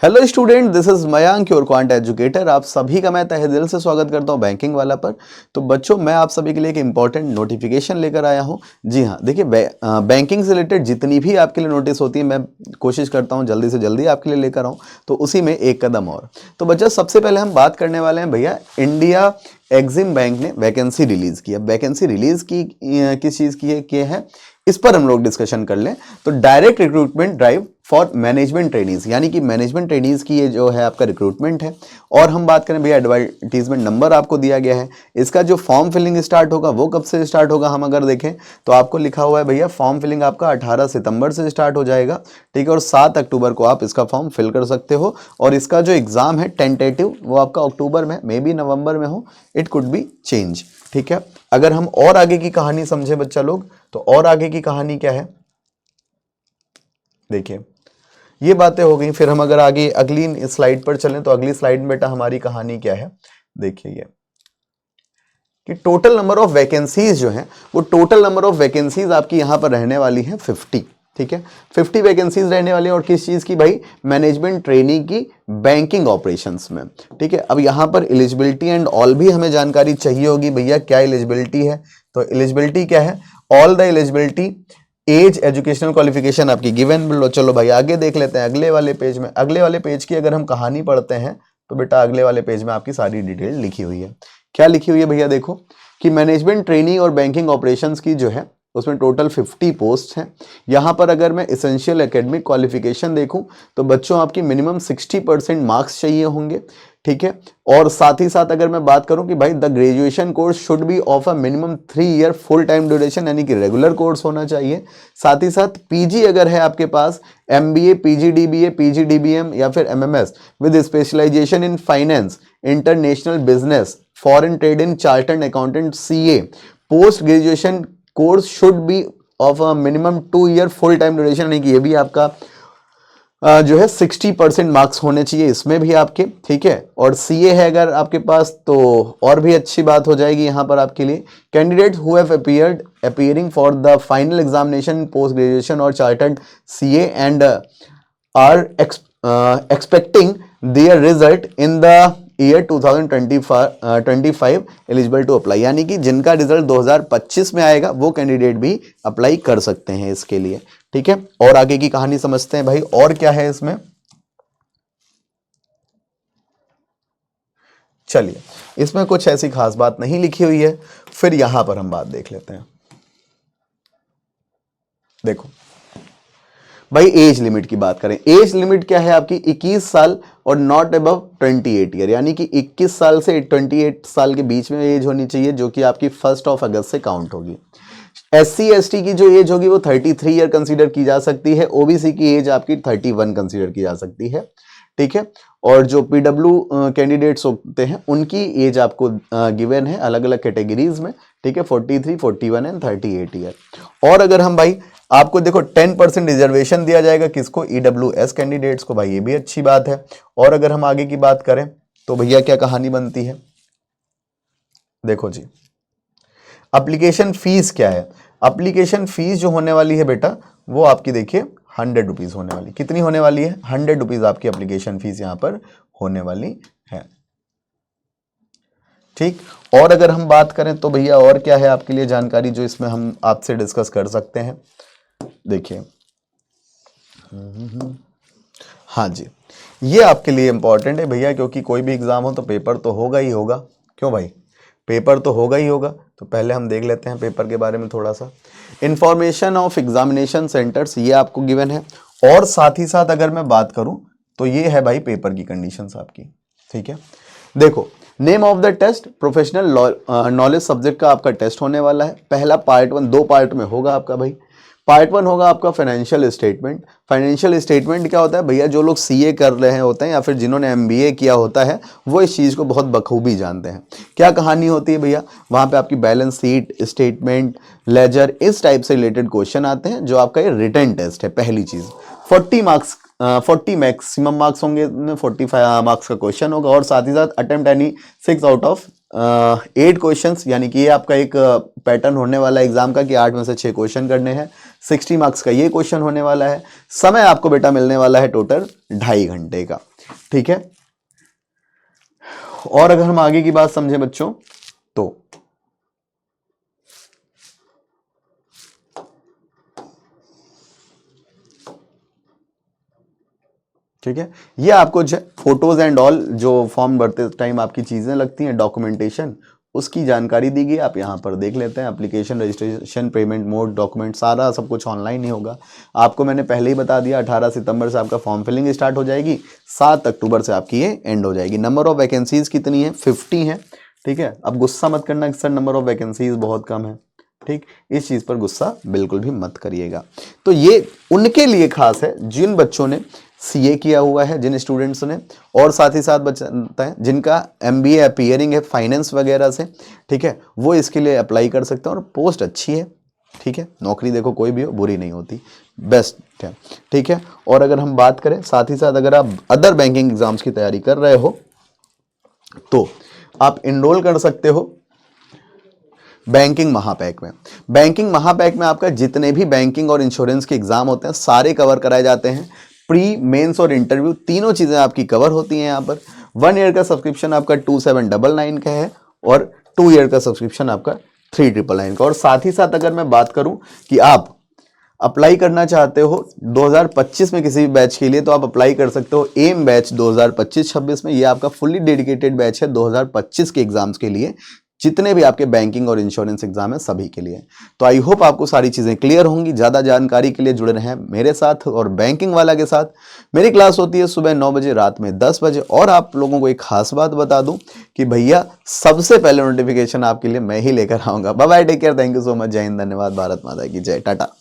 Hello student, this is Mayank your quant educator. आप सभी का मैं तहे दिल से स्वागत करता हूं बैंकिंग वाला पर। तो बच्चों, मैं आप सभी के लिए एक इंपॉर्टेंट नोटिफिकेशन लेकर आया हूं। जी हाँ, देखिए बैंकिंग से रिलेटेड जितनी भी आपके लिए नोटिस होती है मैं कोशिश करता हूं जल्दी से जल्दी आपके लिए लेकर आऊं, तो उसी में एक कदम और। तो बच्चों, सबसे पहले हम बात करने वाले हैं भैया, इंडिया एग्जिम बैंक ने वैकेंसी रिलीज की है। वैकेंसी रिलीज की किस चीज की है इस पर हम लोग डिस्कशन कर लें। तो direct recruitment drive for management trainees, यानी कि मैनेजमेंट ट्रेनीज की ये जो है आपका रिक्रूटमेंट है। और हम बात करें भैया, एडवर्टीजमेंट नंबर आपको दिया गया है। इसका जो फॉर्म फिलिंग स्टार्ट होगा वो कब से स्टार्ट होगा, हम अगर देखें तो आपको लिखा हुआ है भैया, फॉर्म फिलिंग आपका 18 सितंबर से स्टार्ट हो जाएगा, ठीक है। और 7 अक्टूबर को आप इसका फॉर्म फिल कर सकते हो। और इसका जो एग्जाम है टेंटेटिव, वो आपका अक्टूबर में, मे बी नवंबर में हो, इट कुड बी चेंज, ठीक है। अगर हम और आगे की कहानी समझे बच्चा लोग, तो और आगे की कहानी क्या है, देखिए ये बातें हो गई। फिर हम अगर आगे अगली स्लाइड पर चलें, तो अगली स्लाइड में बेटा हमारी कहानी क्या है, देखिए ये कि टोटल नंबर ऑफ वैकेंसीज जो है, वो टोटल नंबर ऑफ वैकेंसीज आपकी यहां पर रहने वाली है 50, ठीक है। 50 वैकेंसीज रहने वाली है। और किस चीज की भाई, मैनेजमेंट ट्रेनी की बैंकिंग ऑपरेशंस में, ठीक है। अब यहां पर एलिजिबिलिटी एंड ऑल भी हमें जानकारी चाहिए होगी भैया, क्या एलिजिबिलिटी है। तो एलिजिबिलिटी क्या है, all the eligibility, age, educational qualification आपकी गिवन। चलो भाई आगे देख लेते हैं अगले वाले पेज में। अगले वाले पेज की अगर हम कहानी पढ़ते हैं, तो बेटा अगले वाले पेज में आपकी सारी डिटेल लिखी हुई है। क्या लिखी हुई है भैया, देखो कि मैनेजमेंट ट्रेनी और बैंकिंग ऑपरेशंस की जो है, उसमें टोटल 50 पोस्ट हैं। यहां पर अगर मैं एसेंशियल एकेडमिक क्वालिफिकेशन देखूं, तो बच्चों आपकी मिनिमम 60% मार्क्स चाहिए होंगे, ठीक है। और साथ ही साथ अगर मैं बात करूं कि भाई the graduation course should be of a minimum 3 year full time duration, यानी कि रेगुलर कोर्स होना चाहिए। साथ ही साथ पीजी अगर है आपके पास, एमबीए, पीजीडीबीए, पीजीडीबीएम या फिर MMS with specialisation in finance, international business, foreign trade in chartered accountant, CA, post graduation course should be of a minimum 2 year full time duration, यानी कि ये भी आपका जो है 60% मार्क्स होने चाहिए इसमें भी आपके, ठीक है। और सीए है अगर आपके पास, तो और भी अच्छी बात हो जाएगी यहां पर आपके लिए। Candidate who have appearing for the final examination post graduation और chartered CA and are expecting their result in the year 2025 eligible to apply, यानी कि जिनका रिजल्ट 2025 में आएगा वो कैंडिडेट भी अप्लाई कर सकते हैं इसके लिए, ठीक है। और आगे की कहानी समझते हैं भाई, और क्या है इसमें। चलिए, इसमें कुछ ऐसी खास बात नहीं लिखी हुई है। फिर यहां पर हम बात देख लेते हैं। देखो भाई, एज लिमिट की बात करें, एज लिमिट क्या है आपकी, 21 साल और नॉट अबव 28 ईयर, यानी कि 21 साल से 28 साल के बीच में एज होनी चाहिए, जो कि आपकी 1 अगस्त से काउंट होगी। SC ST की जो एज होगी वो 33 ईयर कंसीडर की जा सकती है। ओबीसी की एज आपकी 31 कंसीडर की जा सकती है, ठीक है। और जो पीडब्ल्यू कैंडिडेट्स होते हैं उनकी एज आपको गिवन है अलग अलग कैटेगरीज में, ठीक है, 43, 41 एंड 38 ईयर। और अगर हम भाई आपको देखो 10% रिजर्वेशन दिया जाएगा, किसको, EWS कैंडिडेट्स को, भाई ये भी अच्छी बात है। और अगर हम आगे की बात करें, तो भैया क्या कहानी बनती है, देखो जी, एप्लीकेशन फीस क्या है। एप्लीकेशन फीस जो होने वाली है बेटा, वो आपकी देखिए 100 रुपीज होने वाली। कितनी होने वाली है, 100 रुपीज आपकी एप्लीकेशन फीस यहां पर होने वाली है, ठीक। और अगर हम बात करें तो भैया और क्या है आपके लिए जानकारी जो इसमें हम आपसे डिस्कस कर सकते हैं, देखिए हाँ जी, ये आपके लिए इंपॉर्टेंट है भैया, क्योंकि कोई भी एग्जाम हो तो पेपर तो होगा ही होगा। क्यों भाई, पेपर तो होगा ही होगा। तो पहले हम देख लेते हैं पेपर के बारे में थोड़ा सा। इंफॉर्मेशन ऑफ एग्जामिनेशन सेंटर्स, ये आपको गिवन है। और साथ ही साथ अगर मैं बात करूं, तो ये है भाई पेपर की कंडीशंस आपकी, ठीक है। देखो, name of the test, professional knowledge subject का आपका टेस्ट होने वाला है। पहला पार्ट 1 2 पार्ट में होगा आपका भाई। पार्ट 1 होगा आपका फाइनेंशियल स्टेटमेंट। फाइनेंशियल स्टेटमेंट क्या होता है भैया, जो लोग सीए कर रहे होते हैं या फिर जिन्होंने एमबीए किया होता है, वो इस चीज़ को बहुत बखूबी जानते हैं। क्या कहानी होती है भैया, वहाँ पे आपकी बैलेंस शीट, स्टेटमेंट, लेजर, इस टाइप से रिलेटेड क्वेश्चन आते हैं, जो आपका ये रिटन टेस्ट है। पहली चीज़ 40 मार्क्स 40 मैक्सिमम मार्क्स होंगे, 45 मार्क्स का क्वेश्चन होगा। और साथ ही साथ attempt any 6 out of 8 questions, यानी कि ये आपका एक पैटर्न होने वाला है एग्जाम का कि 8 में से 6 क्वेश्चन करने हैं। 60 मार्क्स का ये क्वेश्चन होने वाला है। समय आपको बेटा मिलने वाला है टोटल 2.5 घंटे का, ठीक है। और अगर हम आगे की बात समझे बच्चों तो ठीक है, ये आपको जो फोटोज एंड ऑल जो फॉर्म भरते टाइम आपकी चीजें लगती हैं, डॉक्यूमेंटेशन, उसकी जानकारी दी गई, आप यहाँ पर देख लेते हैं। Application, registration, payment mode, document, सारा सब कुछ ऑनलाइन ही होगा। आपको मैंने पहले ही बता दिया 18 सितंबर से आपका फॉर्म फिलिंग स्टार्ट हो जाएगी, 7 अक्टूबर से आपकी ये एंड हो जाएगी। नंबर ऑफ वैकेंसीज कितनी है? 50 है, ठीक है। अब गुस्सा मत करना कि सर नंबर ऑफ वैकेंसीज बहुत कम है, ठीक, इस चीज पर गुस्सा बिल्कुल भी मत करिएगा। तो ये उनके लिए खास है जिन बच्चों ने सीए किया हुआ है, जिन स्टूडेंट्स ने, और साथ ही साथ बचता है जिनका एमबीए अपीयरिंग है फाइनेंस वगैरह से, ठीक है, वो इसके लिए अप्लाई कर सकते हैं। और पोस्ट अच्छी है, ठीक है, नौकरी देखो कोई भी हो बुरी नहीं होती, बेस्ट है, ठीक है। और अगर हम बात करें साथ ही साथ अगर आप अदर बैंकिंग एग्जाम्स की तैयारी कर रहे हो तो आप इनरोल कर सकते हो बैंकिंग महापैक में। बैंकिंग महापैक में आपका जितने भी बैंकिंग और इंश्योरेंस के एग्जाम होते हैं सारे कवर कराए जाते हैं। प्री, मेंस और इंटरव्यू तीनों चीजें आपकी कवर होती हैं यहाँ पर। 1 ईयर का सब्सक्रिप्शन आपका 2799 का है और 2 ईयर का सब्सक्रिप्शन आपका 3999 का। और साथ ही साथ अगर मैं बात करूं कि आप अप्लाई करना चाहते हो 2025 में किसी भी बैच के लिए, तो आप अप्लाई कर सकते हो एम बैच 2025-26 में। ये आपका फुल्ली डेडिकेटेड बैच है 2025 के एग्जाम्स के लिए, जितने भी आपके बैंकिंग और इंश्योरेंस एग्जाम है सभी के लिए। तो आई होप आपको सारी चीजें क्लियर होंगी। ज्यादा जानकारी के लिए जुड़े रहें मेरे साथ और बैंकिंग वाला के साथ। मेरी क्लास होती है सुबह 9 बजे, रात में 10 बजे। और आप लोगों को एक खास बात बता दूं कि भैया सबसे पहले नोटिफिकेशन आपके लिए मैं ही लेकर आऊंगा। Bye bye, take care, thank you so much, Jai Hind, धन्यवाद, भारत माता की जय, टाटा।